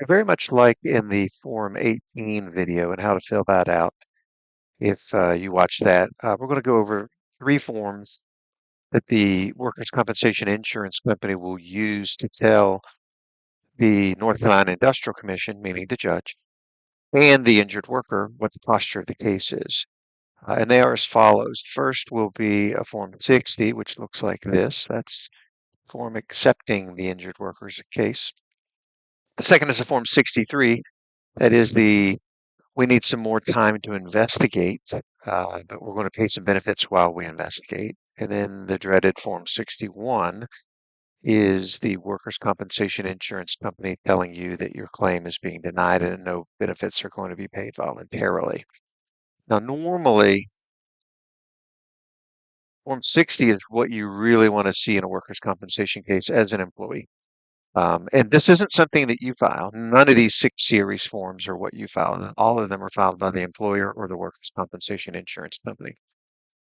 Very much like in the Form 18 video and how to fill that out. If you watch that, we're going to go over three forms that the workers' compensation insurance company will use to tell the North Carolina Industrial Commission, meaning the judge, and the injured worker what the posture of the case is. And they are as follows. First will be a Form 60, which looks like this. That's form accepting the injured worker's case. The second is a Form 63. That is we need some more time to investigate, but we're going to pay some benefits while we investigate. And then the dreaded Form 61 is the workers' compensation insurance company telling you that your claim is being denied and no benefits are going to be paid voluntarily. Now, normally, Form 60 is what you really want to see in a workers' compensation case as an employee. And this isn't something that you file. None of these 6 series forms are what you file. All of them are filed by the employer or the workers' compensation insurance company.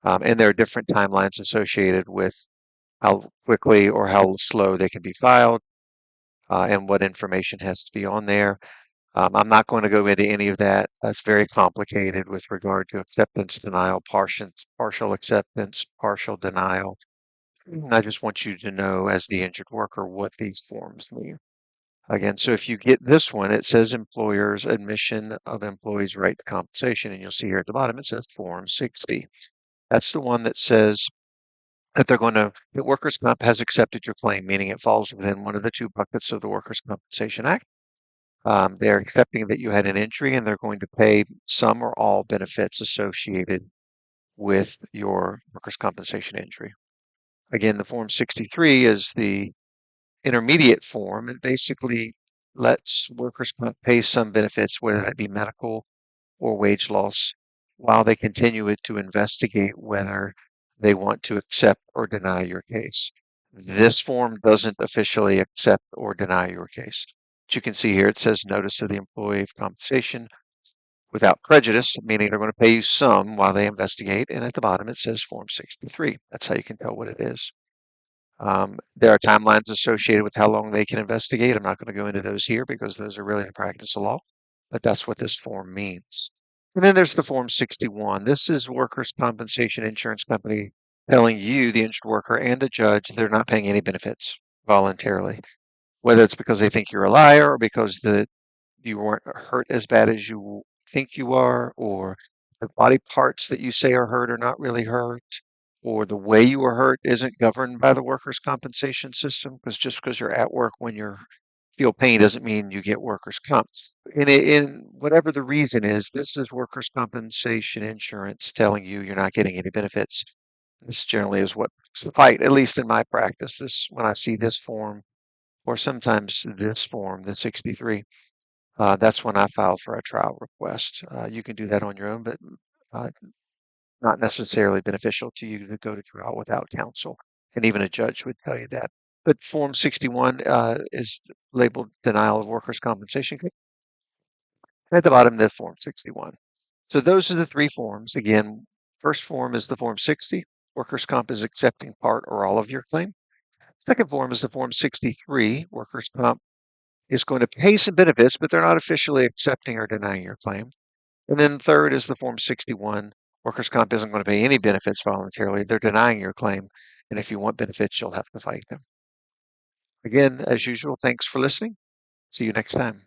And there are different timelines associated with how quickly or how slow they can be filed, and what information has to be on there. I'm not going to go into any of that. That's very complicated with regard to acceptance, denial, partial acceptance, partial denial. I just want you to know, as the injured worker, what these forms mean. Again, so if you get this one, it says employer's admission of employees' right to compensation, and you'll see here at the bottom it says Form 60. That's the one that says that that workers' comp has accepted your claim, meaning it falls within one of the two buckets of the Workers' Compensation Act. They're accepting that you had an injury and they're going to pay some or all benefits associated with your workers' compensation injury. Again, the Form 63 is the intermediate form. It basically lets workers comp pay some benefits, whether that be medical or wage loss, while they continue to investigate whether they want to accept or deny your case. This form doesn't officially accept or deny your case. But you can see here it says notice of the employee of compensation without prejudice, meaning they're going to pay you some while they investigate. And at the bottom it says Form 63. That's how you can tell what it is. There are timelines associated with how long they can investigate. I'm not going to go into those here because those are really the practice of law, but that's what this form means. And then there's the Form 61. This is workers' compensation insurance company telling you, the injured worker, and the judge they're not paying any benefits voluntarily, whether it's because they think you're a liar or because you weren't hurt as bad as you think you are, or the body parts that you say are hurt are not really hurt, or the way you were hurt isn't governed by the workers' compensation system, because just because you're at work when you feel pain doesn't mean you get workers' comp. In whatever the reason is, this is workers' compensation insurance telling you you're not getting any benefits. This generally is what it's the fight, at least in my practice. This when I see this form, or sometimes this form, the 63, that's when I file for a trial request. You can do that on your own, but uh, not necessarily beneficial to you to go to trial without counsel. And even a judge would tell you that. But Form 61 is labeled denial of workers' compensation claim. At the bottom, the Form 61. So those are the three forms. Again, first form is the Form 60. Workers' comp is accepting part or all of your claim. Second form is the Form 63. Workers' comp is going to pay some benefits, but they're not officially accepting or denying your claim. And then third is the Form 61. Workers' comp isn't going to pay any benefits voluntarily. They're denying your claim. And if you want benefits, you'll have to fight them. Again, as usual, thanks for listening. See you next time.